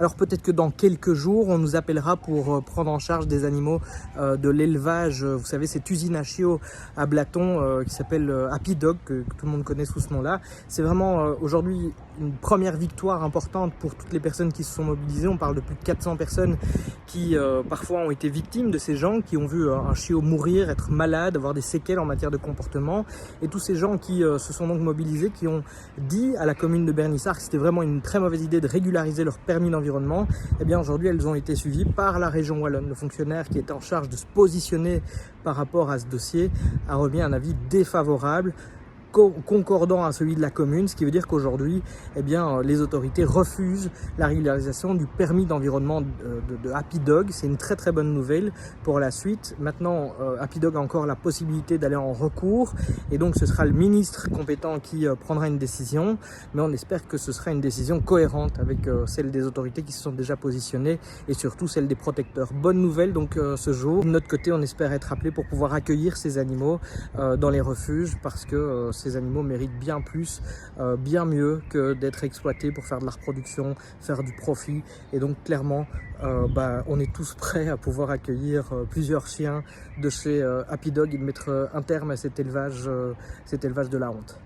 Alors peut-être que dans quelques jours, on nous appellera pour prendre en charge des animaux de l'élevage. Vous savez, cette usine à chiots à Blaton qui s'appelle Happy Dog, que tout le monde connaît sous ce nom-là. C'est vraiment aujourd'hui une première victoire importante pour toutes les personnes qui se sont mobilisées. On parle de plus de 400 personnes qui parfois ont été victimes de ces gens, qui ont vu un chiot mourir, être malade, avoir des séquelles en matière de comportement. Et tous ces gens qui se sont donc mobilisés, qui ont dit à la commune de Bernissart que c'était vraiment une très mauvaise idée de régulariser leur permis d'environnement. Eh bien aujourd'hui elles ont été suivies par la région wallonne. Le fonctionnaire qui était en charge de se positionner par rapport à ce dossier a remis un avis défavorable, concordant à celui de la commune, ce qui veut dire qu'aujourd'hui, eh bien, les autorités refusent la régularisation du permis d'environnement de Happy Dog. C'est une très très bonne nouvelle pour la suite. Maintenant, Happy Dog a encore la possibilité d'aller en recours et donc ce sera le ministre compétent qui prendra une décision, mais on espère que ce sera une décision cohérente avec celle des autorités qui se sont déjà positionnées et surtout celle des protecteurs. Bonne nouvelle donc ce jour. De notre côté, on espère être appelé pour pouvoir accueillir ces animaux dans les refuges parce que ces animaux méritent bien plus, bien mieux que d'être exploités pour faire de la reproduction, faire du profit. Et donc clairement, on est tous prêts à pouvoir accueillir plusieurs chiens de chez Happy Dog et de mettre un terme à cet élevage de la honte.